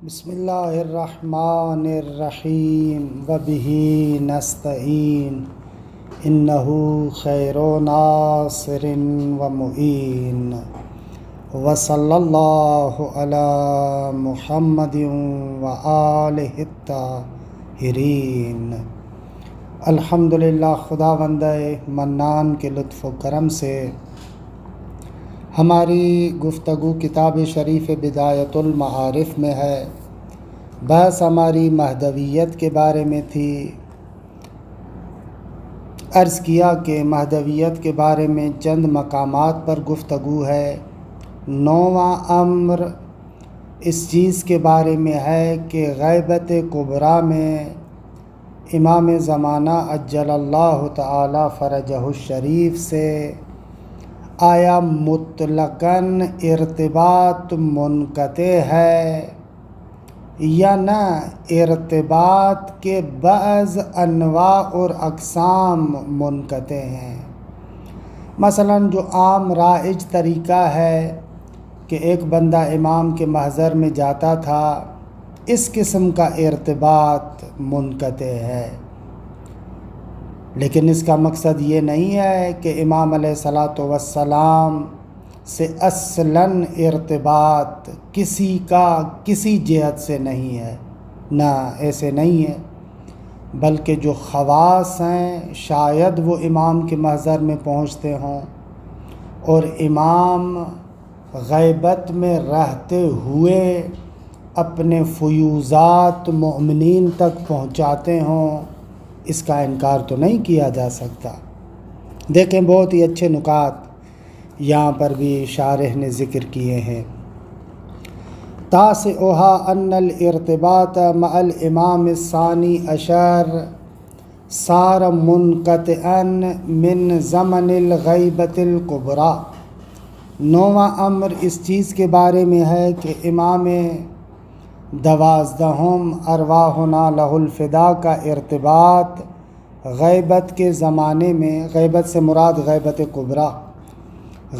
بسم اللہ الرحمن الرحیم وبہ نستعین انہ خیر ناصر و معین وصلی اللہ علی محمد و آلہ الطاہرین۔ الحمدللہ، خداوند منان کے لطف و کرم سے ہماری گفتگو کتاب شریف بدایت المعارف میں ہے۔ بحث ہماری مہدویت کے بارے میں تھی۔ عرض کیا کہ مہدویت کے بارے میں چند مقامات پر گفتگو ہے۔ 9واں امر اس چیز کے بارے میں ہے کہ غیبت کبریٰ میں امام زمانہ عجل اللہ تعالی فرجہ الشریف سے آیا مطلقاً ارتباط منقطع ہے یا نہ ارتباط کے بعض انواع اور اقسام منقطع ہیں۔ مثلاً جو عام رائج طریقہ ہے کہ ایک بندہ امام کے محضر میں جاتا تھا، اس قسم کا ارتباط منقطع ہے، لیکن اس کا مقصد یہ نہیں ہے کہ امام علیہ الصلاۃ والسلام سے اصلاً ارتباط کسی کا کسی جہت سے نہیں ہے، نہ ایسے نہیں ہے، بلکہ جو خواص ہیں شاید وہ امام کے محضر میں پہنچتے ہوں اور امام غیبت میں رہتے ہوئے اپنے فیوضات مؤمنین تک پہنچاتے ہوں، اس کا انکار تو نہیں کیا جا سکتا۔ دیکھیں، بہت ہی اچھے نکات یہاں پر بھی شارح نے ذکر کیے ہیں۔ تاسعها ان الارتباط مع الامام الثانی عشر صار منقطعا من زمن الغیبت الکبریٰ۔ 9واں امر اس چیز کے بارے میں ہے کہ امام 12 ارواحنا لہ الفدا کا ارتباط غیبت کے زمانے میں، غیبت سے مراد غیبت کبریٰ،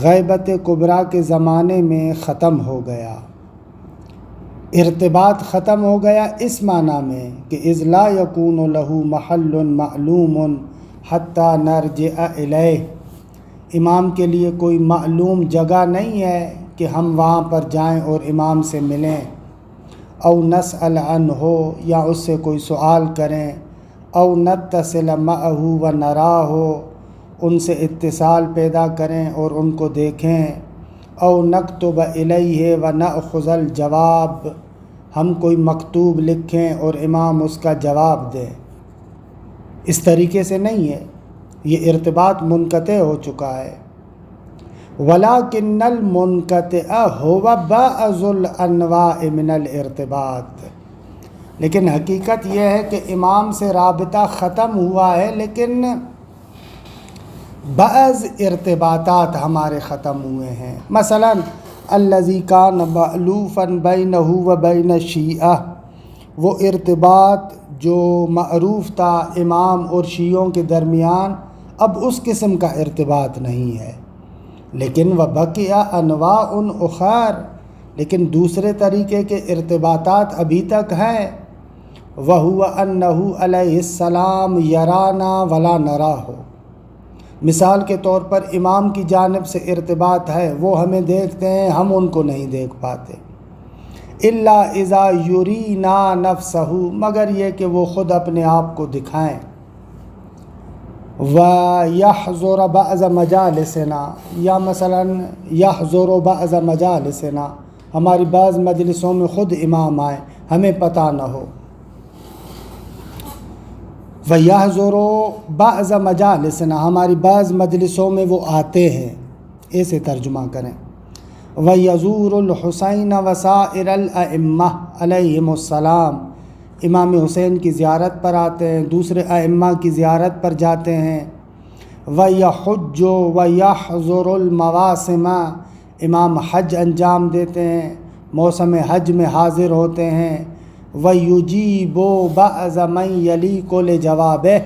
غیبت کبریٰ کے زمانے میں ختم ہو گیا۔ ارتباط ختم ہو گیا اس معنی میں کہ اذ لا یکون لہ محل معلوم حتی نرجع الیہ، امام کے لیے کوئی معلوم جگہ نہیں ہے کہ ہم وہاں پر جائیں اور امام سے ملیں، او نسأل عنہ، یا اس سے کوئی سوال کریں، او نتصل معہ و نراہ، ان سے اتصال پیدا کریں اور ان کو دیکھیں، او نکتب الیہ و نأخذ الجواب، ہم کوئی مکتوب لکھیں اور امام اس کا جواب دیں۔ اس طریقے سے نہیں ہے، یہ ارتباط منقطع ہو چکا ہے۔ وَلَكِنَّ الْمُنْقَطِعَ هُوَ بَعْضُ الْأَنْوَاعِ مِنَ الْإِرْتِبَاطِ، لیکن حقیقت یہ ہے کہ امام سے رابطہ ختم ہوا ہے، لیکن بعض ارتباطات ہمارے ختم ہوئے ہیں۔ مثلا الذی کان مألوفا بینہ و بین الشیعہ، وہ ارتباط جو معروف تھا امام اور شیعوں کے درمیان، اب اس قسم کا ارتباط نہیں ہے۔ لیکن وبقی انواع اخر، لیکن دوسرے طریقے کے ارتباطات ابھی تک ہیں۔ وہو انہ علیہ السلام یرانا ولا نراہ، مثال کے طور پر امام کی جانب سے ارتباط ہے، وہ ہمیں دیکھتے ہیں، ہم ان کو نہیں دیکھ پاتے۔ الا اذا یرینا نفسہ، مگر یہ کہ وہ خود اپنے آپ کو دکھائیں۔ وَيَحْضُرَ بَعْضَ مَجَالِسِنَا، یا مثلا يَحْضُرُ بَعْضَ مَجَالِسِنَا، ہماری بعض مجلسوں میں خود امام آئیں، ہمیں پتہ نہ ہو۔ وَيَحْضُرُ بَعْضَ مَجَالِسِنَا، ہماری بعض مجلسوں میں وہ آتے ہیں، ایسے ترجمہ کریں۔ وَيَزُورُ الْحُسَيْنَ وَسَائِرَ الْأَئِمَّةِ علیہم السلام، امام حسین کی زیارت پر آتے ہیں، دوسرے ائمہ کی زیارت پر جاتے ہیں۔ وَيَحُجُّ وَيَحْضُرُ الْمَوَاسِمَ، امام حج انجام دیتے ہیں، موسم حج میں حاضر ہوتے ہیں۔ وَيُجِيبُ بَعْضَ مَنْ يَلِيقُ لِجَوَابِهِ،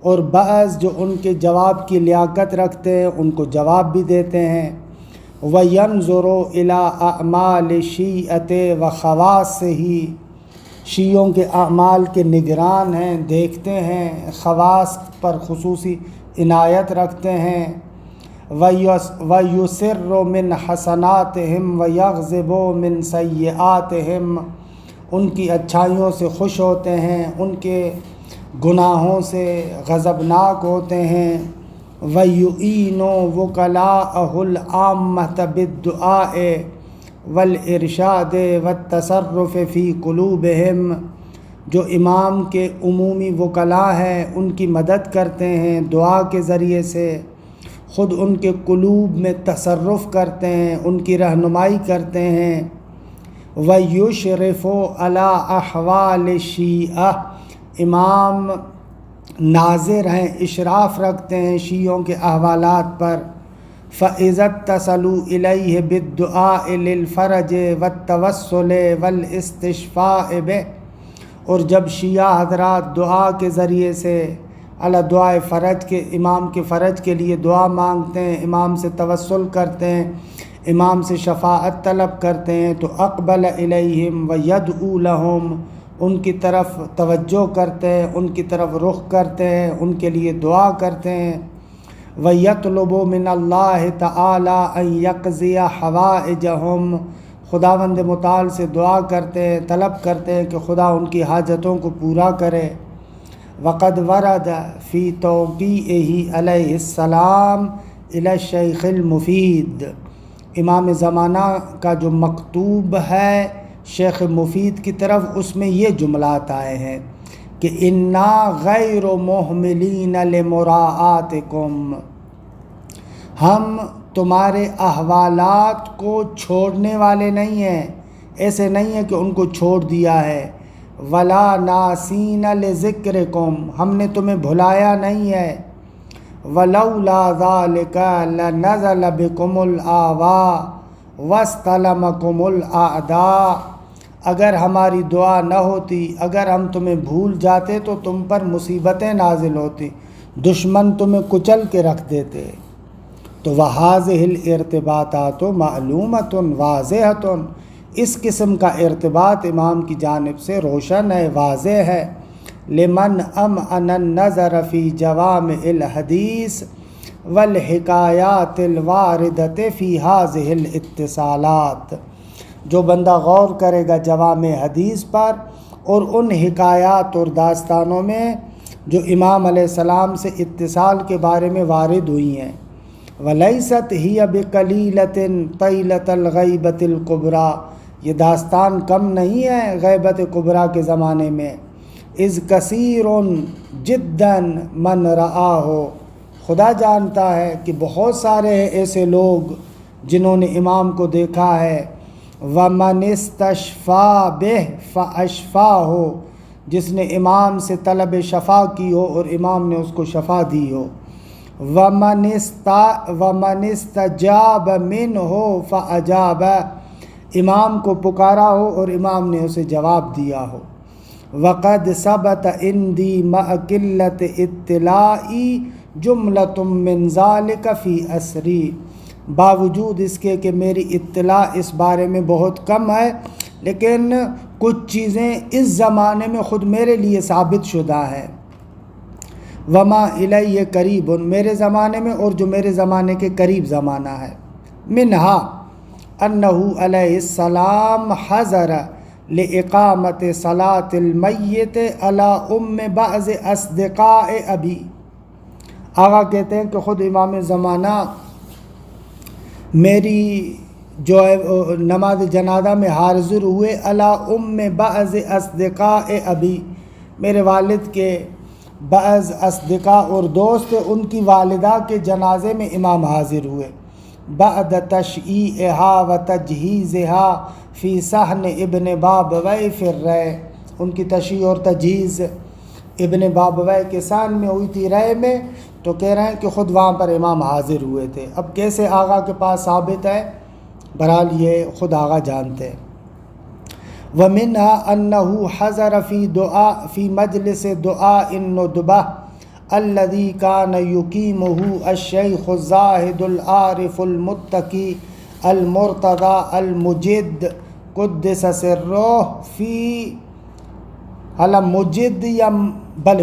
اور بعض جو ان کے جواب کی لیاقت رکھتے ہیں ان کو جواب بھی دیتے ہیں۔ وَيَنْظُرُ إِلَىٰ أَعْمَالِ الشِّيعَةِ وَخَوَاصِهِ، شیعوں کے اعمال کے نگران ہیں، دیکھتے ہیں، خواص پر خصوصی عنایت رکھتے ہیں۔ وَيُسِرُّ مِنْ حَسَنَاتِهِمْ وَيَغْضِبُ مِنْ سَيِّئَاتِهِمْ، ان کی اچھائیوں سے خوش ہوتے ہیں، ان کے گناہوں سے غضبناک ہوتے ہیں۔ وَيُعِينُ وُكَلَاءَهُ الْعَامَّةَ بِالدُّعَاءِ وَالْإِرْشَادِ وَالتَّصَرُّفِ فِي قُلُوبِهِمْ، جو امام کے عمومی وکلاء ہیں ان کی مدد کرتے ہیں دعا کے ذریعے سے، خود ان کے قلوب میں تصرف کرتے ہیں، ان کی رہنمائی کرتے ہیں۔ وَيُشْرِفُ عَلَىٰ أَحْوَالِ الشِّيعَةِ، امام ناظر ہیں، اشراف رکھتے ہیں شیعوں کے احوالات پر۔ فَإِذَا اتصلوا إِلَيْهِ بِالدُّعَاءِ لِلْفَرَجِ وَالتَّوَسُّلِ وَالِاسْتِشْفَاءِ بِهِ، اور جب شیعہ حضرات دعا کے ذریعے سے دعائے فرج کے، امام کے فرج کے لیے دعا مانگتے ہیں، امام سے توسل کرتے ہیں، امام سے شفاعت طلب کرتے ہیں، تو اقبل الیہم ویدعو لہم، ان کی طرف توجہ کرتے ہیں، ان کی طرف رخ کرتے ہیں، ان کے لیے دعا کرتے ہیں۔ وَيَطْلُبُ مِنَ اللَّهِ تَعَالَىٰ أَن يَقْضِيَ حَوَائِجَهُمْ، خداوند متعال سے دعا کرتے ہیں، طلب کرتے ہیں کہ خدا ان کی حاجتوں کو پورا کرے۔ وَقَدْ وَرَدَ فِي تَوْقِيعِهِ عَلَيْهِ السَّلَامُ إِلَى الشَّيْخِ الْمُفِيدِ، امام زمانہ کا جو مکتوب ہے شیخ مفید کی طرف، اس میں یہ جملات آئے ہیں کہ اِنَّا غَيْرُ مُهْمِلِينَ لِمُرَاعَاتِكُمْ، ہم تمہارے احوالات کو چھوڑنے والے نہیں ہیں، ایسے نہیں ہے کہ ان کو چھوڑ دیا ہے۔ وَلَا نَاسِينَ لِذِكْرِكُمْ، ہم نے تمہیں بھلایا نہیں ہے۔ وَلَوْلَا ذَلِكَ لَنَزَلَ بِكُمُ الْآوَاءُ وَاسْتَلَمَكُمُ الْأَعْدَاءُ، اگر ہماری دعا نہ ہوتی، اگر ہم تمہیں بھول جاتے تو تم پر مصیبتیں نازل ہوتی، دشمن تمہیں کچل کے رکھ دیتے۔ تو وَهَٰذِهِ الْإِرْتِبَاطَاتُ مَعْلُومَةٌ وَاضِحَةٌ، اس قسم کا ارتباط امام کی جانب سے روشن ہے، واضح ہے۔ لِمَنْ أَمْعَنَ النَّظَرَ فِي جَوَامِعِ الْحَدِيثِ وَالْحِكَایَاتِ الْوَارِدَةِ فِي هَٰذِهِ الْاِتِّصَالَاتِ، جو بندہ غور کرے گا جوامع حدیث پر اور ان حکایات اور داستانوں میں جو امام علیہ السلام سے اتصال کے بارے میں وارد ہوئی ہیں۔ وَلَيْسَتْ هِيَ بِقَلِيلَةٍ طَيْلَةَ الْغَيْبَةِ الْكُبْرَىٰ، یہ داستان کم نہیں ہے غیبت کبریٰ کے زمانے میں۔ اِذْ كَثِيرٌ جِدًّا مَنْ رَآهُ، خدا جانتا ہے کہ بہت سارے ایسے لوگ جنہوں نے امام کو دیکھا ہے۔ وَمَنِ اسْتَشْفَىٰ بِهِ فَأَشْفَاهُ، جس نے امام سے طلب شفا کی ہو اور امام نے اس کو شفا دی ہو۔ وَمَنِ اسْتَجَابَ مِنْهُ فَأَجَابَ، امام کو پکارا ہو اور امام نے اسے جواب دیا ہو۔ وَقَدْ ثَبَتَ عِنْدِي مَعَ قِلَّةِ اطِّلَاعِي جُمْلَةٌ مِّن ذَلِكَ فِي عَصْرِي، باوجود اس کے کہ میری اطلاع اس بارے میں بہت کم ہے، لیکن کچھ چیزیں اس زمانے میں خود میرے لیے ثابت شدہ ہیں۔ وما الیہ قریب، میرے زمانے میں اور جو میرے زمانے کے قریب زمانہ ہے۔ منہا انہ علیہ السلام حضر لإقامت صلاة المیت علی بعض اصدقاء ابی، آقا کہتے ہیں کہ خود امام زمانہ میری جو ہے نماز جنازہ میں حاضر ہوئے علی بعض اصدقاء ابی، میرے والد کے بعض اصدقاء اور دوست ان کی والدہ کے جنازے میں امام حاضر ہوئے۔ بعد تشییعہا و تجہیزہا فی صحن ابن بابویہ فی الرے، ان کی تشییع اور تجہیز ابن بابویہ کے صحن میں ہوئی تھی رے میں، تو کہہ رہے ہیں کہ خود وہاں پر امام حاضر ہوئے تھے۔ اب کیسے آقا کے پاس ثابت ہے، بہرحال یہ خود آقا جانتے ہیں۔ وَمِنْهَا أَنَّهُ حَضَرَ فِي مَجْلِسِ دُعَاءِ النُّدْبَةِ الَّذِي كَانَ يُقِيمُهُ الشَّيْخُ الزَّاهِدُ الْعَارِفُ الْمُتَّقِي المرتضی المجد قدس سرہ فی مجد یا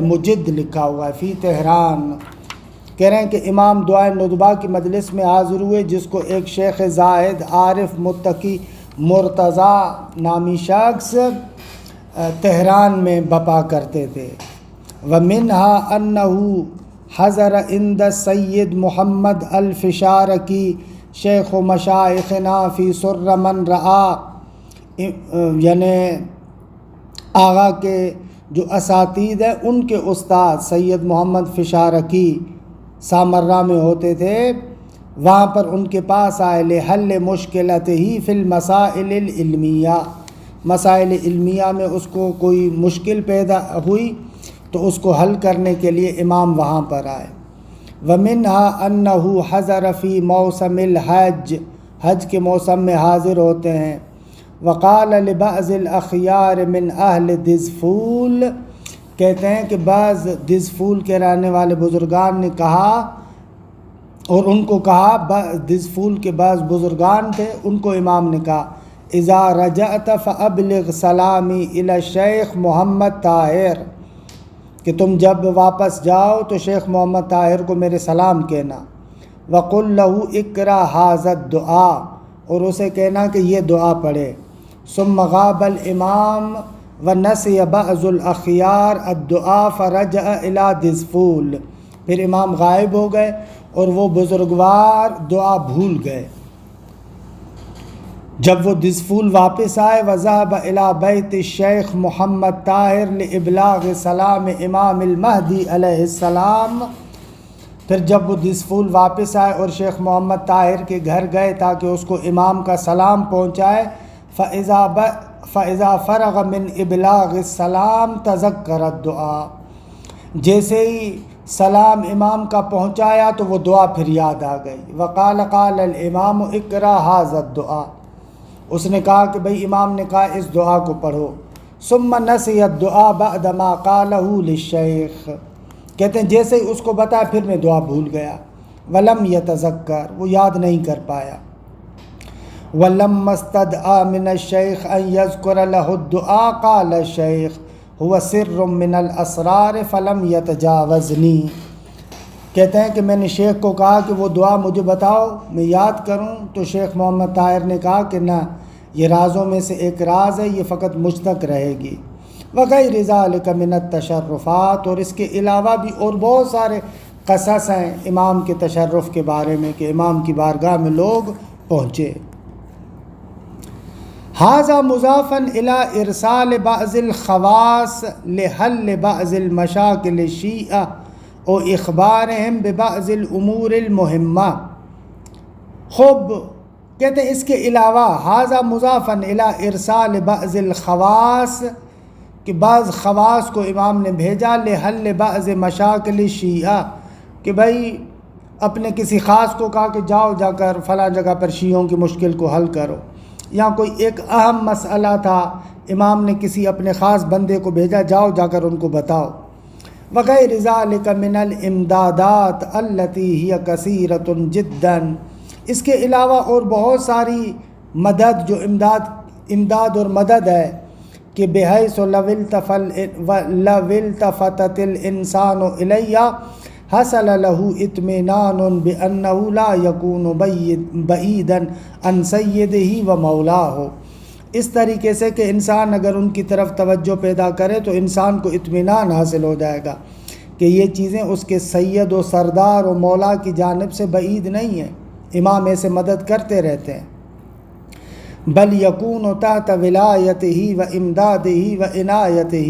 مجد لکھا ہوا ہے فی تہران، کہہ رہے ہیں کہ امام دعائے ندبہ کی مجلس میں حاضر ہوئے جس کو ایک شیخ زاہد عارف متقی مرتضی نامی شخص تہران میں بپا کرتے تھے۔ وَمِنْهَا أَنَّهُ حضر عند سید محمد الفشارکی شیخ و مشائخنا فی سر من رعا، یعنی آغا کے جو اساتید ہیں ان کے استاد سید محمد فشارکی سامرہ میں ہوتے تھے، وہاں پر ان کے پاس آئے لحل مشکلتہ فی المسائل العلمیہ، مسائل علمیہ میں اس کو کوئی مشکل پیدا ہوئی تو اس کو حل کرنے کے لیے امام وہاں پر آئے۔ وَمِنْهَا أَنَّهُ حَضَرَ فِي مَوْسَمِ الْحَجِّ، حج کے موسم میں حاضر ہوتے ہیں۔ وَقَالَ لِبَعْضِ الْأَخْيَارِ مِنْ أَهْلِ دِزْفُول، کہتے ہیں کہ بعض دزفول کے رہنے والے بزرگان نے کہا، اور ان کو کہا، دزفول کے بعض بزرگان تھے ان کو امام نے کہا اذا رجعت فابلغ سلامی الی الشیخ محمد طاہر، کہ تم جب واپس جاؤ تو شیخ محمد طاہر کو میرے سلام کہنا۔ وقل له اقرا ھذا الدعاء، اور اسے کہنا کہ یہ دعا پڑھے۔ ثم غاب الامام ونسی بعض الاخیار الدعاء فرجع الی دزفول، پھر امام غائب ہو گئے اور وہ بزرگوار دعا بھول گئے۔ جب وہ دزفول واپس آئے وذهب الى بیت الشیخ محمد طاہر لابلاغ سلام امام المہدی علیہ السلام، پھر جب وہ دزفول واپس آئے اور شیخ محمد طاہر کے گھر گئے تاکہ اس کو امام کا سلام پہنچائے، فَإِذَا فَرَغَ مِنْ إِبْلَاغِ السَّلَامِ تَذَكَّرَ الدُّعَاء، جیسے ہی سلام امام کا پہنچایا تو وہ دعا پھر یاد آ گئی۔ وَقَالَ قَالَ الْإِمَامُ اقرأ هذا الدعاء، اس نے کہا کہ بھئی امام نے کہا اس دعا کو پڑھو۔ ثم نسی الدعاء بعد ما قالہ للشیخ، کہتے ہیں جیسے ہی اس کو بتایا پھر میں دعا بھول گیا۔ ولم یتذکر، وہ یاد نہیں کر پایا۔ ولما استدعا من الشیخ ان یذکر له الدعاء قال الشیخ هو سر من الاسرار فلم یتجاوزنی، کہتے ہیں کہ میں نے شیخ کو کہا کہ وہ دعا مجھے بتاؤ میں یاد کروں، تو شیخ محمد طاہر نے کہا کہ نہ، یہ رازوں میں سے ایک راز ہے، یہ فقط مجھ تک رہے گی۔ وغیر ذالک من التشرفات، اور اس کے علاوہ بھی اور بہت سارے قصص ہیں امام کے تشرف کے بارے میں کہ امام کی بارگاہ میں لوگ پہنچے۔ ھذا مضافا الی ارسال بعض الخواص لحل بعض المشاکل الشیعہ و اخبارہم ببعض الامور المہمہ۔ خوب کہتے ہیں اس کے علاوہ ھذا مضافا الی ارسال بعض الخواص، کہ بعض خواص کو امام نے بھیجا لحل بعض مشاکل الشیعہ، کہ بھائی اپنے کسی خاص کو کہا کہ جاؤ جا کر فلاں جگہ پر شیعوں کی مشکل کو حل کرو، یا کوئی ایک اہم مسئلہ تھا امام نے کسی اپنے خاص بندے کو بھیجا جاؤ جا کر ان کو بتاؤ۔ وغیر ذالک من الامدادات التی ہی کثیرۃ جدا، اس کے علاوہ اور بہت ساری مدد جو امداد اور مدد ہے کہ بحیث لو التفتت الانسان الیہ حصل له اطمینان بأنه لا يكون بعیدا عن سیدہ و مولاہ، اس طریقے سے کہ انسان اگر ان کی طرف توجہ پیدا کرے تو انسان کو اطمینان حاصل ہو جائے گا کہ یہ چیزیں اس کے سید و سردار و مولا کی جانب سے بعید نہیں ہیں، امام ایسے مدد کرتے رہتے ہیں۔ بل یکون تحت ولایتہ و امدادہ و عنایتہ،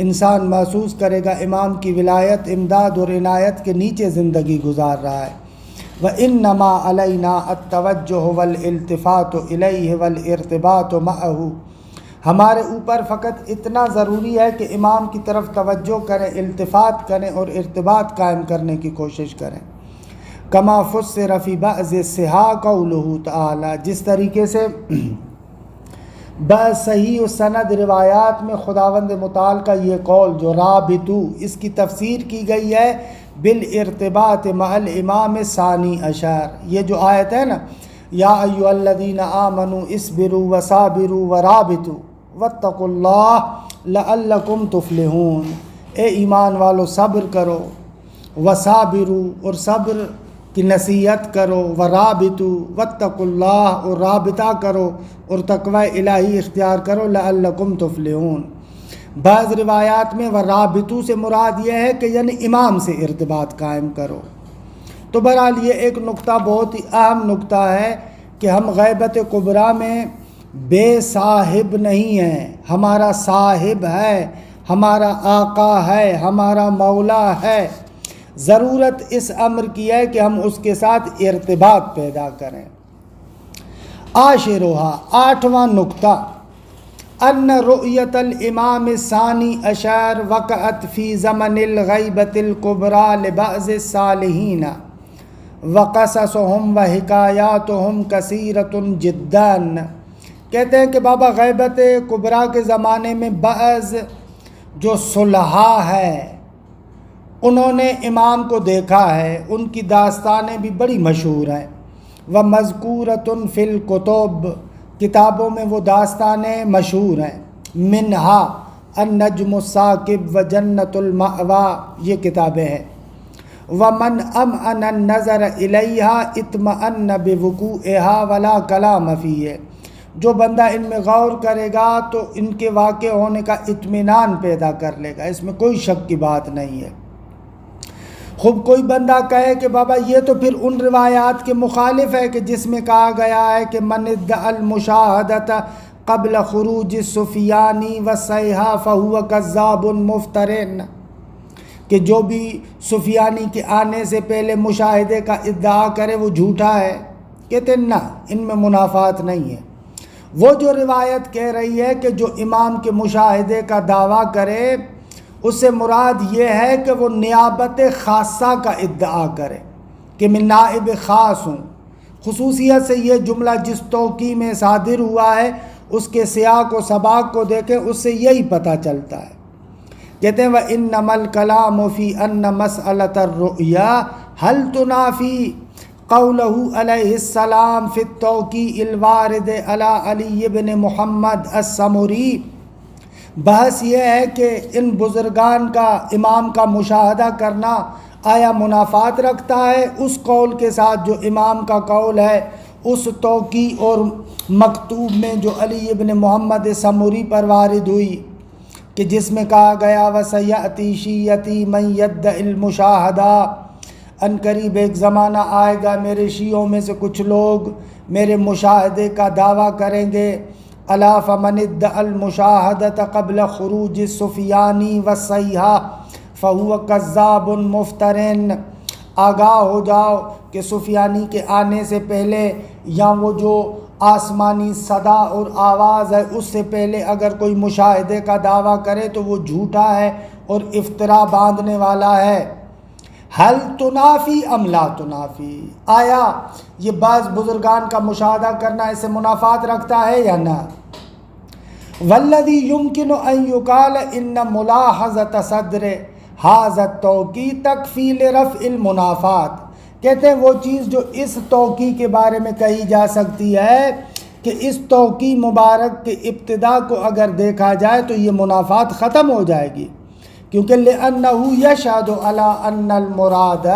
انسان محسوس کرے گا امام کی ولایت، امداد اور عنایت کے نیچے زندگی گزار رہا ہے۔ وَإِنَّمَا عَلَيْنَا التَّوَجُّهُ وَالْإِلْتِفَاتُ إِلَيْهِ وَالْإِرْتِبَاطُ مَعَهُ، ہمارے اوپر فقط اتنا ضروری ہے کہ امام کی طرف توجہ کریں، التفات کریں اور ارتباط قائم کرنے کی کوشش کریں۔ کما فسر فی بعض الصحاح قولہ تعالی، جس طریقے سے بعض صحیح و سند روایات میں خداوند متعال کا یہ قول جو رابطو، اس کی تفسیر کی گئی ہے بالارتباط مع الامام ثانی عشر، یہ جو آیت ہے نا یا ایھا الذین آمنوا اصبروا وصابروا ورابطوا واتقوا اللہ لعلکم تفلحون۔ اے ایمان والو صبر کرو، وصابروا اور صبر کی نصیحت کرو، ورابطوا واتقوا اللہ اور رابطہ کرو اور تقوی الہی اختیار کرو، لعلکم تفلحون۔ بعض روایات میں ورابطوا سے مراد یہ ہے کہ یعنی امام سے ارتباط قائم کرو۔ تو بہرحال یہ ایک نقطہ بہت ہی اہم نقطہ ہے کہ ہم غیبت کبریٰ میں بے صاحب نہیں ہیں، ہمارا صاحب ہے، ہمارا آقا ہے، ہمارا مولا ہے۔ ضرورت اس امر کی ہے کہ ہم اس کے ساتھ ارتباط پیدا کریں۔ عاشرھا، 8واں نقطہ، ان رؤیت الامام الثانی عشر وقعت فی زمن الغیبۃ الکبریٰ لبعض الصالحین وقصصهم وحکایاتهم کثیرۃ جدا۔ کہتے ہیں کہ بابا غیبت کبریٰ کے زمانے میں بعض جو صلحاء ہیں انہوں نے امام کو دیکھا ہے، ان کی داستانیں بھی بڑی مشہور ہیں۔ وَمَذْكُورَةٌ فِي الْكُتُبِ، کتابوں میں وہ داستانیں مشہور ہیں۔ منہا النجم الثاقب وجنۃ المأویٰ، یہ کتابیں ہیں۔ وَمَنْ أَمْعَنَ النَّظَرَ إِلَيْهَا اطْمَأَنَّ بِوُقُوعِهَا وَلَا كَلَامَ فِيهِ، جو بندہ ان میں غور کرے گا تو ان کے واقع ہونے کا اطمینان پیدا کر لے گا، اس میں کوئی شک کی بات نہیں ہے۔ خوب کوئی بندہ کہے کہ بابا یہ تو پھر ان روایات کے مخالف ہے کہ جس میں کہا گیا ہے کہ من ادعى المشاہدۃ قبل خروج السفیانی والصیحہ فہو کذاب مفتر، کہ جو بھی سفیانی کے آنے سے پہلے مشاہدے کا ادعا کرے وہ جھوٹا ہے۔ کہتے ہیں نہ، ان میں منافات نہیں ہے۔ وہ جو روایت کہہ رہی ہے کہ جو امام کے مشاہدے کا دعویٰ کرے اس سے مراد یہ ہے کہ وہ نیابت خاصہ کا ادعا کرے کہ میں نائب خاص ہوں۔ خصوصیت سے یہ جملہ جس توقیع میں صادر ہوا ہے اس کے سیاق و سباق کو دیکھیں، اس سے یہی پتہ چلتا ہے۔ کہتے ہیں وَإِنَّمَا الْكَلَامُ فِي أَنَّ مَسْأَلَةَ الرُّؤْيَا هَلْ تُنَافِي قَوْلَهُ عَلَيْهِ السَّلَامُ فِي التَّوْقِيعِ الْوَارِدِ عَلَى عَلِيِّ بْنِ مُحَمَّدٍ السَّمُرِي۔ بحث یہ ہے کہ ان بزرگان کا امام کا مشاہدہ کرنا آیا منافات رکھتا ہے اس قول کے ساتھ جو امام کا قول ہے اس توقیع اور مکتوب میں جو علی ابن محمد سموری پر وارد ہوئی، کہ جس میں کہا گیا وَسَيَأْتِي شِيَّتِي مَن يَدَّعِي الْمُشَاهَدَةَ، ان قریب ایک زمانہ آئے گا میرے شیعوں میں سے کچھ لوگ میرے مشاہدے کا دعویٰ کریں گے۔ الا فمن ادعى المشاہدۃ قبل خروج السفیانی والصیحہ فہو کذاب مفتر، آگاہ ہو جاؤ کہ سفیانی کے آنے سے پہلے یا وہ جو آسمانی صدا اور آواز ہے اس سے پہلے اگر کوئی مشاہدے کا دعویٰ کرے تو وہ جھوٹا ہے اور افترا باندھنے والا ہے۔ حل تنافی ام لا تنافی، آیا یہ بعض بزرگان کا مشاہدہ کرنا اسے منافات رکھتا ہے یا نہ؟ والذی یمکن ان یقال ان ملاحظۃ صدر ھذا التوقیع تکفی لرفع المنافات، کہتے ہیں وہ چیز جو اس توقیع کے بارے میں کہی جا سکتی ہے کہ اس توقیع مبارک کے ابتدا کو اگر دیکھا جائے تو یہ منافات ختم ہو جائے گی، کیونکہ لِأَنَّهُ يَشْهَدُ عَلَىٰ أَنَّ الْمُرَادَ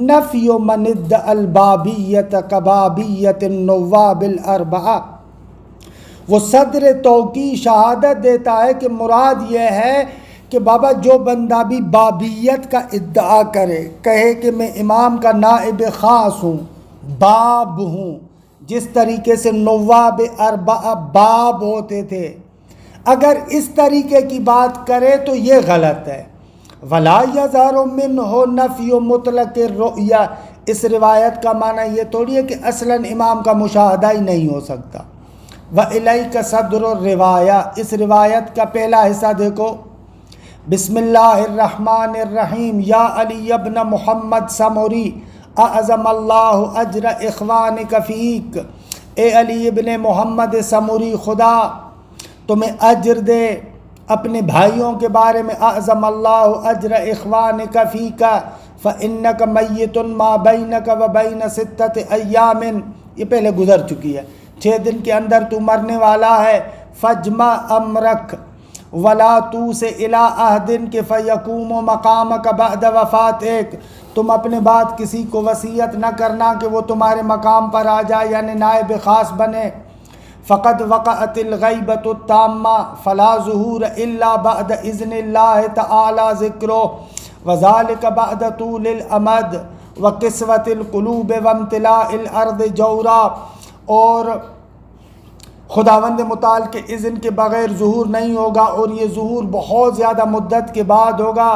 نَفْيُ مَنِ ادَّعَى الْبَابِيَّةَ كَبَابِيَّةِ النُّوَّابِ الْأَرْبَعَةِ، وہ صدر توقیع شہادت دیتا ہے کہ مراد یہ ہے کہ بابا جو بندہ بھی بابیت کا ادعا کرے، کہے کہ میں امام کا نائب خاص ہوں، باب ہوں، جس طریقے سے نواب اربعہ باب ہوتے تھے، اگر اس طریقے کی بات کرے تو یہ غلط ہے۔ ولا یظہر منہ نفی مطلق الرؤیا، اس روایت کا معنی یہ تھوڑی ہے کہ اصلاً امام کا مشاہدہ ہی نہیں ہو سکتا۔ وَإِلَيْكَ صَدْرُ الرِّوَایَہ، اس روایت کا پہلا حصہ دیکھو، بسم اللہ الرحمن الرحیم، یا علی ابن محمد سموری اعظم اللہ اجر اخوانک فیک، اے علی ابن محمد سموری خدا تمہیں اجر دے اپنے بھائیوں کے بارے میں، اعظم اللہ اجر اخوانک فیک فانک میت ما بینک وبین ستۃ ایام یہ پہلے گزر چکی ہے، 6 دن کے اندر تو مرنے والا ہے، فجمع امرک ولا تو سے الی عہد کہ فیقوم مقامک بعد وفاتک، تم اپنے بعد کسی کو وصیت نہ کرنا کہ وہ تمہارے مقام پر آ جائے، یعنی نائب خاص بنے۔ فقد وقعت الغیبۃ التامہ فلا ظہور الا بعد اذن اللہ تعالی ذکرہ وذالک بعد طول الامد وقسوۃ القلوب وامتلاء الارض جورا، اور خداوند متعال کے اذن کے بغیر ظہور نہیں ہوگا، اور یہ ظہور بہت زیادہ مدت کے بعد ہوگا،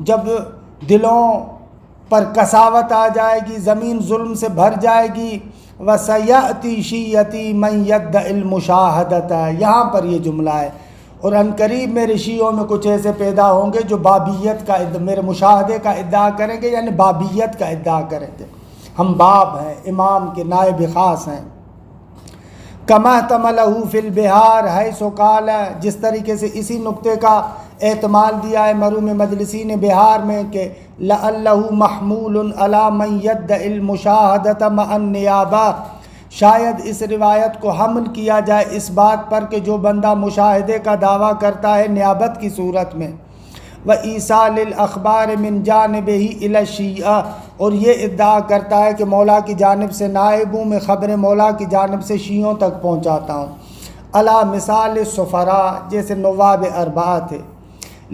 جب دلوں پر کساوت آ جائے گی، زمین ظلم سے بھر جائے گی۔ وَسَيَأْتِي شِيَّتِي مَنْ يَدَّعِي الْمُشَاهَدَةَ، یہاں پر یہ جملہ ہے، اور عنقریب میرے شیعوں میں کچھ ایسے پیدا ہوں گے جو بابیت کا میرے مشاہدے کا ادعا کریں گے، یعنی بابیت کا ادعا کریں گے، ہم باب ہیں، امام کے نائب خاص ہیں۔ کما احتملہ فی البہار حیث قال، جس طریقے سے اسی نقطے کا احتمال دیا ہے مرحوم مجلسی نے بہار میں کہ لعلہ محمول علی من یدعی المشاہدۃ مع النیابہ، شاید اس روایت کو حمل کیا جائے اس بات پر کہ جو بندہ مشاہدے کا دعویٰ کرتا ہے نیابت کی صورت میں، وَإِيصَالِ الْأَخْبَارِ مِنْ جَانِبِهِ إِلَى الشِّيعَةِ، اور یہ ادعا کرتا ہے کہ مولا کی جانب سے نائب ہوں، میں خبر مولا کی جانب سے شیعوں تک پہنچاتا ہوں، علی مثال السفراء، جیسے نواب اربعہ تھے،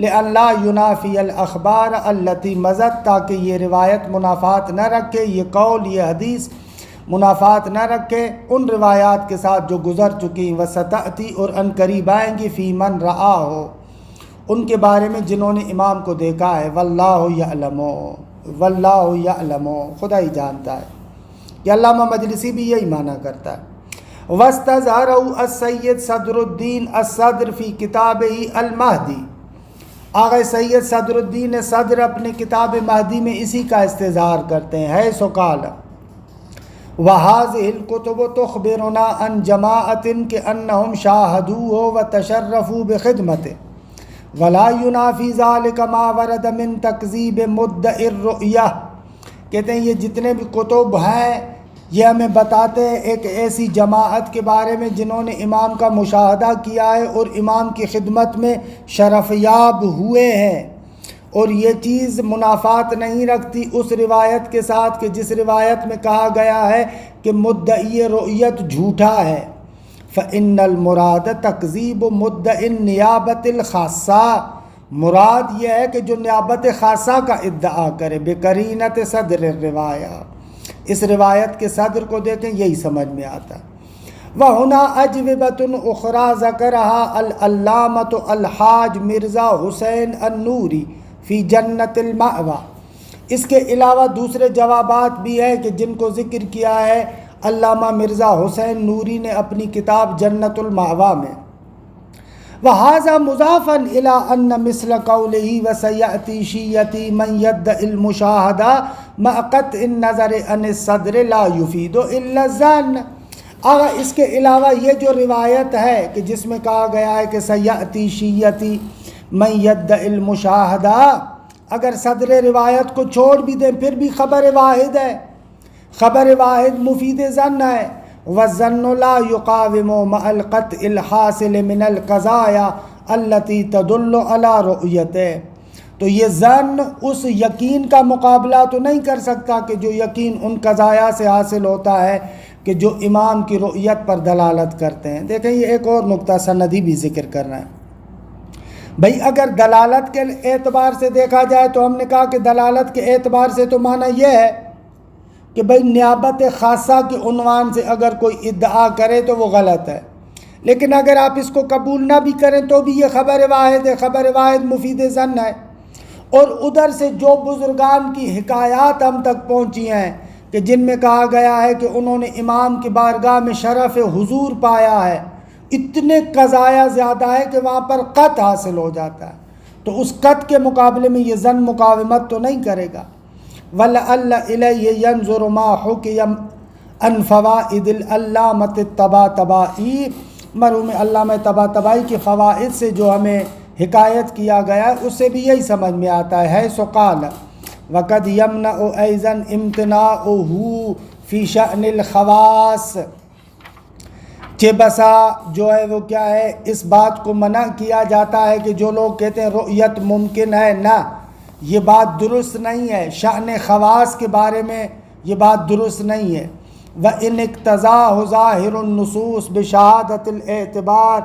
لئلا ینافی الاخبار التی مضت، تاکہ یہ روایت منافات نہ رکھے، یہ قول یہ حدیث منافات نہ رکھے ان روایات کے ساتھ جو گزر چکی، وستأتی، اور ان قریب آئیں گی، فی من رآ ہو، ان کے بارے میں جنہوں نے امام کو دیکھا ہے، واللہ یعلم، واللہ یعلم، خدا ہی جانتا ہے۔ یہ علامہ مجلسی بھی یہی معنی کرتا ہے۔ واستظہرہ السید صدر الدین الصدر فی کتابہ المہدی، آغا سید صدر الدین صدر اپنے کتاب مہدی میں اسی کا استظہار کرتے ہیں، ہے سقال وَهَذِهِ الْكُتُبُ تُخْبِرُنَا عَنْ جَمَاعَةٍ كَأَنَّهُمْ شَاهَدُوهُ وَتَشَرَّفُوا بِخِدْمَتِهِ وَلَا يُنَافِي ذَلِكَ مَا وَرَدَ مِنْ تَكْذِيبِ مُدَّعِ الرُّؤْيَةِ، کہتے ہیں یہ جتنے بھی کتب ہیں یہ ہمیں بتاتے ہیں ایک ایسی جماعت کے بارے میں جنہوں نے امام کا مشاہدہ کیا ہے اور امام کی خدمت میں شرفیاب ہوئے ہیں، اور یہ چیز منافات نہیں رکھتی اس روایت کے ساتھ کہ جس روایت میں کہا گیا ہے کہ مدعی رؤیت جھوٹا ہے۔ فإن المراد تکذیب مدعی النیابت الخاصہ، مراد یہ ہے کہ جو نیابت خاصہ کا ادعا کرے، بقرینت صدر الروایہ، اس روایت کے صدر کو دیکھیں یہی سمجھ میں آتا ہے۔ وَهُنَا أَجْوِبَةٌ أُخْرَى ذَكَرَهَا العلامة الحاج مرزا حسین النوری فی جنت المأویٰ، اس کے علاوہ دوسرے جوابات بھی ہیں کہ جن کو ذکر کیا ہے علامہ مرزا حسین نوری نے اپنی کتاب جنت المأویٰ میں۔ وَهَذَا مُضَافًا إِلَىٰ أَنَّ مِثْلَ قَوْلِهِ وَسَيَأْتِي شِيَّتِي مَنْ يَدَّعِي الْمُشَاهَدَةَ مَعَ قَطْعِ النَّظَرِ عَنِ الصَّدْرِ لَا يُفِيدُ إِلَّا الظَّنَّ، اس کے علاوہ یہ جو روایت ہے کہ جس میں کہا گیا ہے کہ سیأتی شیعتی من یدعی المشاہدہ، اگر صدر روایت کو چھوڑ بھی دیں پھر بھی خبر واحد ہے، خبر واحد مفید ظن ہے، والظن لا يقاوم مع القطع الحاصل من القضایا التي تدل على رؤیته، تو یہ ظن اس یقین کا مقابلہ تو نہیں کر سکتا کہ جو یقین ان قضایا سے حاصل ہوتا ہے کہ جو امام کی رؤیت پر دلالت کرتے ہیں۔ دیکھیں یہ ایک اور نقطہ سندی بھی ذکر کر رہے ہیں بھئی، اگر دلالت کے اعتبار سے دیکھا جائے تو ہم نے کہا کہ دلالت کے اعتبار سے تو معنی یہ ہے کہ بھئی نیابت خاصہ کے عنوان سے اگر کوئی ادعا کرے تو وہ غلط ہے، لیکن اگر آپ اس کو قبول نہ بھی کریں تو بھی یہ خبر واحد ہے، خبر واحد مفید ظن ہے۔ اور ادھر سے جو بزرگان کی حکایات ہم تک پہنچی ہیں کہ جن میں کہا گیا ہے کہ انہوں نے امام کی بارگاہ میں شرف حضور پایا ہے، اتنے قضایا زیادہ ہے کہ وہاں پر قط حاصل ہو جاتا ہے، تو اس قط کے مقابلے میں یہ ظن مقاومت تو نہیں کرے گا۔ وَلَعَلَّ إِلَيْهِ يَنْظُرُ مَا حُكِيَ عَنْ فَوَائِدِ الْعَلَّامَةِ الطَّبَاطبائی، مرحوم علامہ طباطبائی کے فوائد سے جو ہمیں حکایت کیا گیا ہے اس سے بھی یہی سمجھ میں آتا ہے۔ سقال وَقَدْ يَمْنَعُ أَيْضًا امْتِنَاعُهُ فی شأن الخواص، کہ بسا جو ہے وہ کیا ہے، اس بات کو منع کیا جاتا ہے کہ جو لوگ کہتے ہیں رؤیت ممکن ہے، نہ، یہ بات درست نہیں ہے، شأن خواص کے بارے میں یہ بات درست نہیں ہے۔ وَإِنِ اقْتَضَاهُ ظَاهِرُ النُّصُوص بِشَهَادَةِ الْاعْتِبَارِ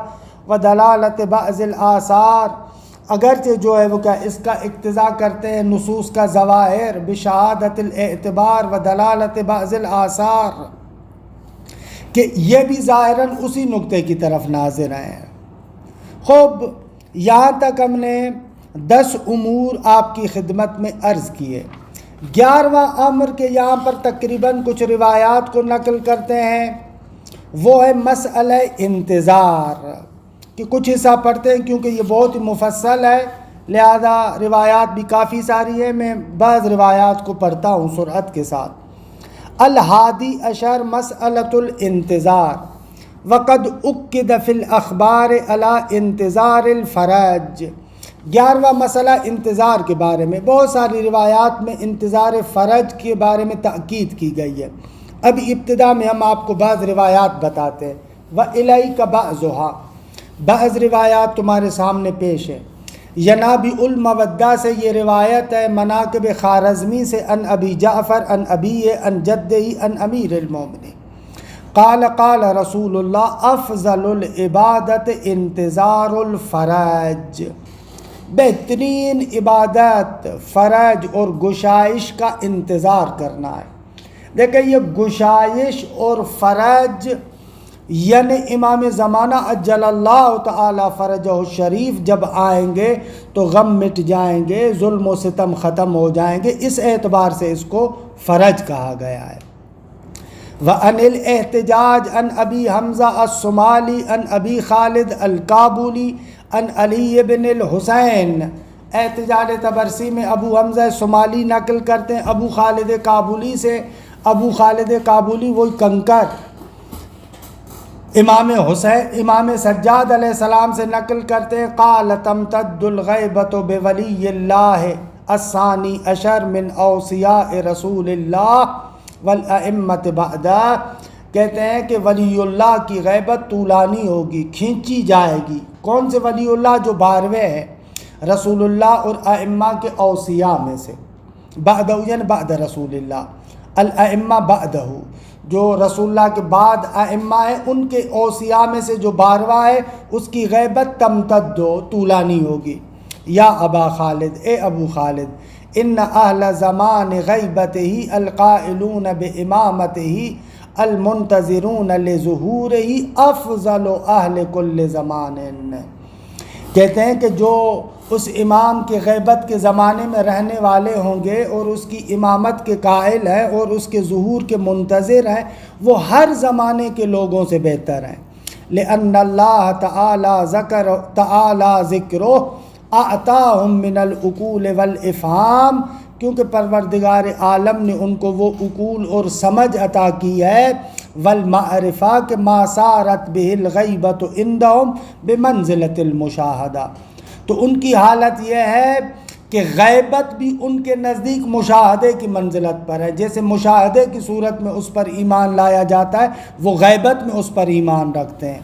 وَدَلَالَةِ بَعْضِ الْآثَارِ، اگرچہ جو ہے وہ کیا اس کا اقتضا کرتے ہیں نصوص کا ظواہر، بشہادت الاعتبار ودلالت بعض الآثار، کہ یہ بھی ظاہراً اسی نقطے کی طرف ناظر ہیں۔ خوب، یہاں تک ہم نے 10 امور آپ کی خدمت میں عرض کیے۔ 11واں امر کے یہاں پر تقریباً کچھ روایات کو نقل کرتے ہیں، وہ ہے مسئلہ انتظار، کہ کچھ حصہ پڑھتے ہیں کیونکہ یہ بہت ہی مفصل ہے، لہذا روایات بھی کافی ساری ہیں، میں بعض روایات کو پڑھتا ہوں سرعت کے ساتھ۔ الحادی عشر مسئلۃ الانتظار، وقد اکد فی الاخبار علی انتظار الفرج۔ 11واں مسئلہ انتظار کے بارے میں بہت ساری روایات میں انتظار فرج کے بارے میں تاکید کی گئی ہے۔ اب ابتدا میں ہم آپ کو بعض روایات بتاتے ہیں۔ وَإِلَيْكَ بَعْضُهَا، بعض روایات تمہارے سامنے پیش ہے۔ ینابی المودہ سے یہ روایت ہے، مناقب خوارزمی سے، ان ابی جعفر ان ابی ان جدہی ان امیر المومنین قال قال رسول اللہ افضل العبادت انتظار الفرج، بہترین عبادت فرج اور گشائش کا انتظار کرنا ہے۔ دیکھیں یہ گشائش اور فرج یعنی امام زمانہ اجل اللہ تعالی فرجہ الشریف جب آئیں گے تو غم مٹ جائیں گے، ظلم و ستم ختم ہو جائیں گے، اس اعتبار سے اس کو فرج کہا گیا ہے۔ وَأَنِ الْاحْتِجَاجِ عن ابی حمزہ الصومالی عن ابی خالد الکابولی عن علی بن الحسین، احتجاج طبرسی میں ابو حمزہ صومالی نقل کرتے ہیں ابو خالد کابولی سے۔ ابو خالد کابولی وہی کنکر امام حسین امام سجاد علیہ السلام سے نقل کرتے ہیں، قال تمتد الغیبۃ بولی اللہ الثانی عشر من اوصیاء رسول اللہ والائمۃ بعدہ، کہتے ہیں کہ ولی اللہ کی غیبت طولانی ہوگی، کھینچی جائے گی۔ کون سے ولی اللہ؟ جو 12ویں ہیں، رسول اللہ اور ائمہ کے اوصیاء میں سے، بعدہ یعنی بعد رسول اللہ، الائمہ بعدہ جو رسول اللہ کے بعد ائمہ ہیں ان کے اوصیاء میں سے جو 12واں ہے اس کی غیبت تمتد طولانی ہوگی۔ یا ابا خالد، اے ابو خالد، ان اہل زمان غیبتہ القائلون بامامتہ المنتظرون لظہورہ افضل اہل کل زمان، کہتے ہیں کہ جو اس امام کے غیبت کے زمانے میں رہنے والے ہوں گے اور اس کی امامت کے قائل ہیں اور اس کے ظہور کے منتظر ہیں، وہ ہر زمانے کے لوگوں سے بہتر ہیں۔ لأن اللہ تعالی ذکرہ اعطاہم من العقول والافہام، کیونکہ پروردگار عالم نے ان کو وہ عقول اور سمجھ عطا کی ہے، والمعرفہ کہ ما صارت بہ الغیبۃ عندہم بمنزلۃ المشاہدہ، تو ان کی حالت یہ ہے کہ غیبت بھی ان کے نزدیک مشاہدے کی منزلت پر ہے، جیسے مشاہدے کی صورت میں اس پر ایمان لایا جاتا ہے، وہ غیبت میں اس پر ایمان رکھتے ہیں۔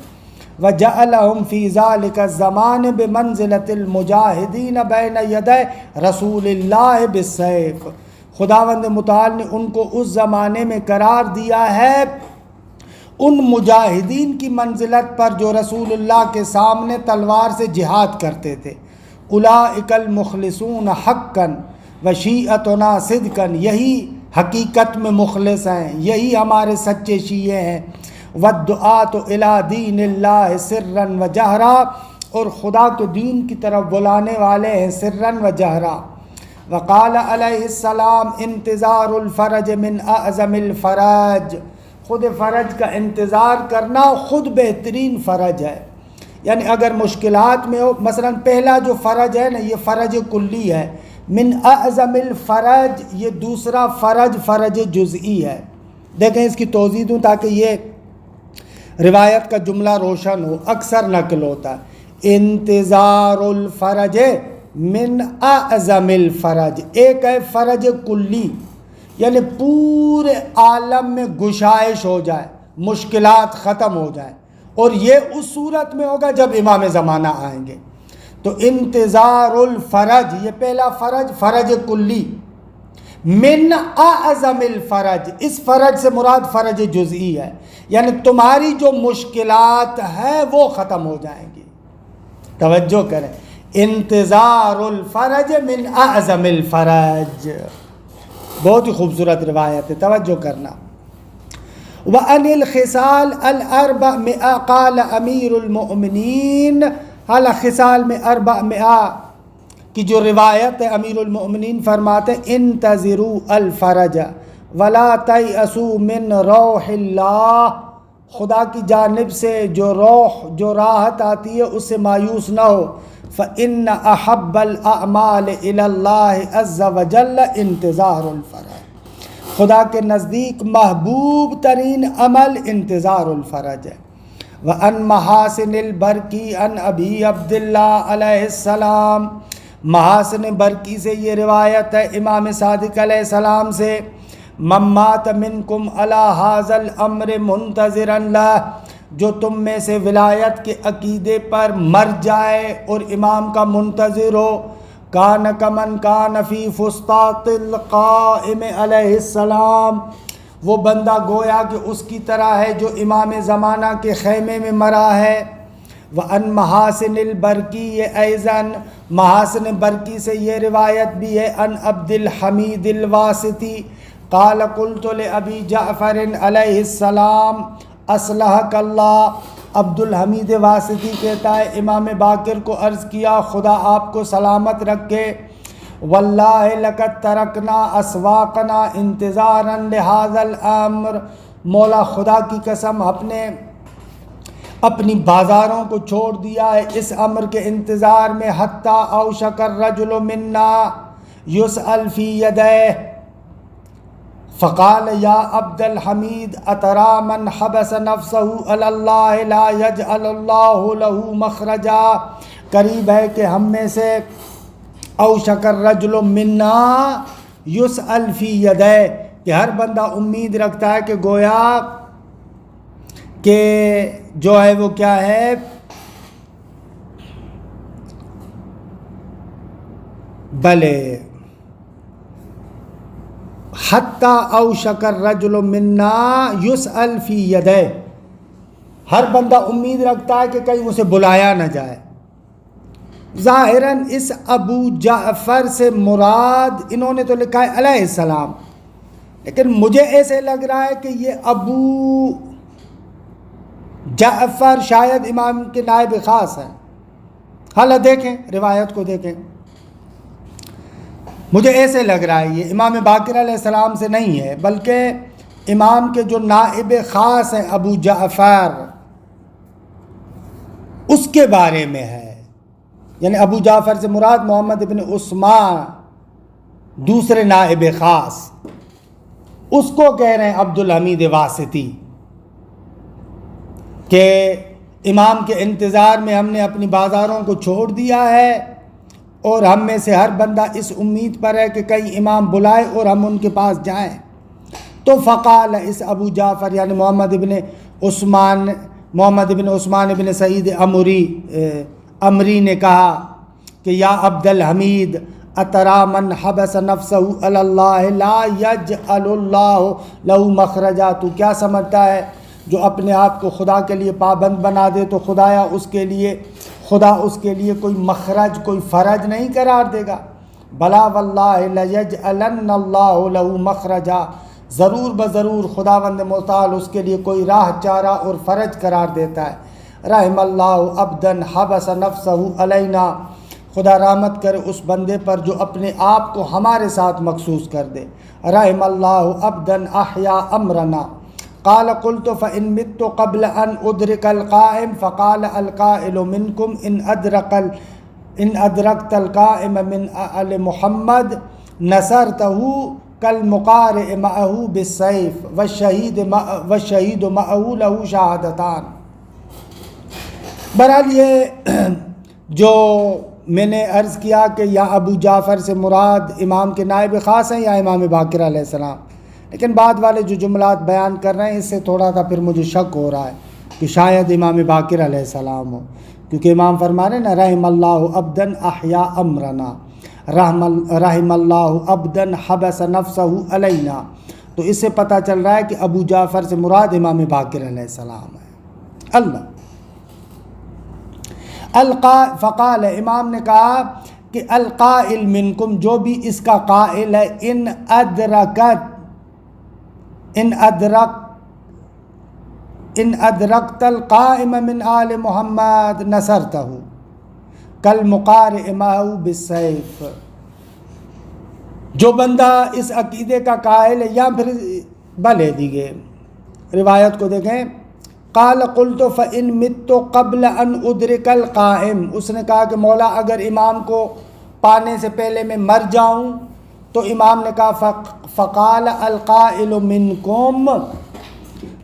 وَجَعَلَهُمْ فِي ذَلِكَ الزَّمَانِ بِمَنزِلَةِ الْمُجَاهِدِينَ بَيْنَ يَدَيْ رَسُولِ اللَّهِ بِالسَّيْفِ، خداوند متعال نے ان کو اس زمانے میں قرار دیا ہے ان مجاہدین کی منزلت پر جو رسول اللہ کے سامنے تلوار سے جہاد کرتے تھے۔ اولئک المخلصون حقا وشیعتنا صدقا، یہی حقیقت میں مخلص ہیں، یہی ہمارے سچے شیعہ ہیں۔ والدعاۃ الی دین اللہ سرا و جہرا، اور خدا کے دین کی طرف بلانے والے ہیں سرا و جہرا۔ وقال علیہ السلام انتظار الفرج من اعظم الفرج، خود فرج کا انتظار کرنا خود بہترین فرج ہے۔ یعنی اگر مشکلات میں ہو، مثلا پہلا جو فرج ہے نا یہ فرج کلی ہے، من اعظم الفرج، یہ دوسرا فرج فرج جزئی ہے۔ دیکھیں اس کی توضیح دوں تاکہ یہ روایت کا جملہ روشن ہو، اکثر نقل ہوتا ہے انتظار الفرج من اعظم الفرج، ایک ہے فرج کلی یعنی پورے عالم میں گشائش ہو جائے، مشکلات ختم ہو جائے، اور یہ اس صورت میں ہوگا جب امام زمانہ آئیں گے۔ تو انتظار الفرج، یہ پہلا فرج فرج کلی، من اعظم الفرج، اس فرج سے مراد فرج جزئی ہے، یعنی تمہاری جو مشکلات ہیں وہ ختم ہو جائیں گی۔ توجہ کریں، انتظار الفرج من اعظم الفرج، بہت ہی خوبصورت روایت ہے، توجہ کرنا۔ وَأَنِ الْخِصَالِ الْأَرْبَعْمِئَةِ قَالَ أَمِيرُ الْمُؤْمِنِينَ، حالا خصال میں 400 کی جو روایت ہے، امیر المؤمنین فرماتے ہیں انتظروا الفرج ولا تیأسوا من روح اللہ، خدا کی جانب سے جو راحت آتی ہے اس سے مایوس نہ ہو، فإن احب الاعمال الی اللہ عز وجل انتظار الفرج، خدا کے نزدیک محبوب ترین عمل انتظار الفرج ہے۔ وَأَن محاسن البرکی ان ابی عبداللہ علیہ السلام، محاسن برکی سے یہ روایت ہے امام صادق علیہ السلام سے، من مات منکم علی ھذا الامر منتظرا لہ، جو تم میں سے ولایت کے عقیدے پر مر جائے اور امام کا منتظر ہو، کان کمن کان فی فسطاط القائم علیہ السلام، وہ بندہ گویا کہ اس کی طرح ہے جو امام زمانہ کے خیمے میں مرا ہے۔ وَأَن محاسن البرکی، یہ ایضاً محاسن برکی سے یہ روایت بھی ہے، ان عبد الحمید الواسطی قال قلت لأبی جعفر علیہ السلام اصلحک اللہ، عبد الحمید واسطی کہتا ہے امام باقر کو عرض کیا خدا آپ کو سلامت رکھے، واللہ لقد ترکنا اسواقنا انتظارا لہذا الامر، مولا خدا کی قسم اپنی بازاروں کو چھوڑ دیا ہے اس امر کے انتظار میں، حتی اوشک الرجل منا یسأل فی یدیہ، فقال یا عبد الحمید اترا من حبس نفسہ علی اللہ لا یجعل اللہ له مخرجا، قریب ہے کہ ہم میں سے اوشک الرجل منا یسأل فی یدیہ، کہ ہر بندہ امید رکھتا ہے کہ گویا کہ جو ہے وہ کیا ہے، بلے حتی اوشک الرجل منا یسأل فی یدیہ، ہر بندہ امید رکھتا ہے کہ کہیں اسے بلایا نہ جائے۔ ظاہراً اس ابو جعفر سے مراد انہوں نے تو لکھا ہے علیہ السلام، لیکن مجھے ایسے لگ رہا ہے کہ یہ ابو جعفر شاید امام کے نائب خاص ہیں۔ حالا دیکھیں روایت کو دیکھیں، مجھے ایسے لگ رہا ہے یہ امام باقر علیہ السلام سے نہیں ہے، بلکہ امام کے جو نائب خاص ہیں ابو جعفر اس کے بارے میں ہے، یعنی ابو جعفر سے مراد محمد ابن عثمان دوسرے نائب خاص، اس کو کہہ رہے ہیں عبد الحمید واسطی کہ امام کے انتظار میں ہم نے اپنی بازاروں کو چھوڑ دیا ہے، اور ہم میں سے ہر بندہ اس امید پر ہے کہ کہیں امام بلائے اور ہم ان کے پاس جائیں۔ تو فقال، اس ابو جعفر یعنی محمد ابن عثمان ابن سعید امری نے کہا کہ یا عبد الحمید اترا من حبس نفسہ علی اللہ لا یجعل اللہ لہ مخرجا، تو کیا سمجھتا ہے جو اپنے آپ کو خدا کے لیے پابند بنا دے تو خدا اس کے لیے کوئی مخرج، کوئی فرج نہیں قرار دے گا؟ بلا واللہ لیجعلن اللہ لہ مخرجا، ضرور بضرور خداوند متعال اس کے لیے کوئی راہ چارہ اور فرج قرار دیتا ہے۔ رحم اللہ عبدا حبس نفسہ علینا، خدا رحمت کرے اس بندے پر جو اپنے آپ کو ہمارے ساتھ مخصوص کر دے۔ رحم اللہ عبدا احیا امرنا، قال قلت فإن مت قبل أن أدرك القائم، فقال القائل منكم إن أدركت القائم من آل محمد نصرته كالمقارئ معه بالسيف والشهيد معه له شهادتان۔ بہرحال یہ جو میں نے عرض کیا کہ یا ابو جعفر سے مراد امام کے نائب خاص ہیں یا امام باقر علیہ السلام، لیکن بعد والے جو جملات بیان کر رہے ہیں اس سے تھوڑا سا پھر مجھے شک ہو رہا ہے کہ شاید امام باقر علیہ السلام ہو، کیونکہ امام فرما رہے ہیں نا رحم اللہ عبدن احیا امرنا، رحم اللہ عبدن حبس نفسہ علینا، تو اس سے پتہ چل رہا ہے کہ ابو جعفر سے مراد امام باقر علیہ السلام ہے۔ فقال، امام نے کہا کہ القائل منکم، جو بھی اس کا قائل ہے، ان ادرکت القائم من آل محمد نصرتہ کالمقارئ معہ بالسیف، جو بندہ اس عقیدے کا قائل ہے، یا پھر بھلے دیگے روایت کو دیکھیں، قال قلت فإن مت قبل ان ادرک القائم، اس نے کہا کہ مولا اگر امام کو پانے سے پہلے میں مر جاؤں، تو امام نے کہا فقال القائل منکم،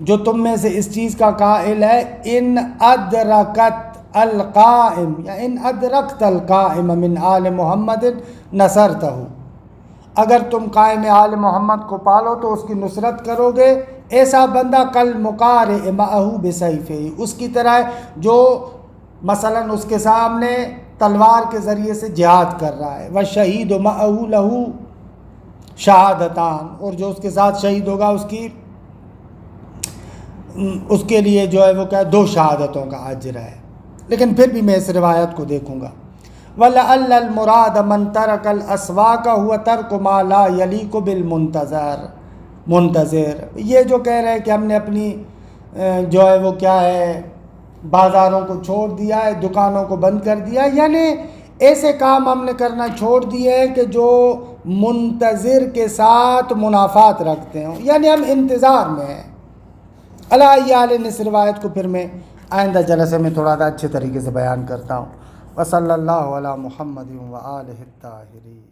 جو تم میں سے اس چیز کا قائل ہے، ان ادرکت القائم یا ان ادرکت القائم من آل محمد نصرتہ، اگر تم قائم آل محمد کو پالو تو اس کی نصرت کرو گے، ایسا بندہ کل مقارئ معہ بسیفہ، اس کی طرح جو مثلا اس کے سامنے تلوار کے ذریعے سے جہاد کر رہا ہے، والشہید معہ لہ شہادتان، اور جو اس کے ساتھ شہید ہوگا اس کے لیے جو ہے وہ کیا 2 شہادتوں کا اجر ہے۔ لیکن پھر بھی میں اس روایت کو دیکھوں گا، وَلَعَلَّ الْمُرَادَ مَنْ تَرَكَ الْأَسْوَاقَ هُوَ تَرْكُ مَا لَا يَلِيقُ بِالْمُنْتَظِرِ، یہ جو کہہ رہے ہیں کہ ہم نے اپنی جو ہے وہ کیا ہے بازاروں کو چھوڑ دیا ہے، دکانوں کو بند کر دیا ہے، یعنی ایسے کام ہم نے کرنا چھوڑ دیے ہیں کہ جو منتظر کے ساتھ منافات رکھتے ہوں، یعنی ہم انتظار میں ہیں۔ علیہ اس روایت کو پھر میں آئندہ جلسے میں تھوڑا سا اچھے طریقے سے بیان کرتا ہوں۔ وصلی اللہ علی محمد و آلہ الطاہرین۔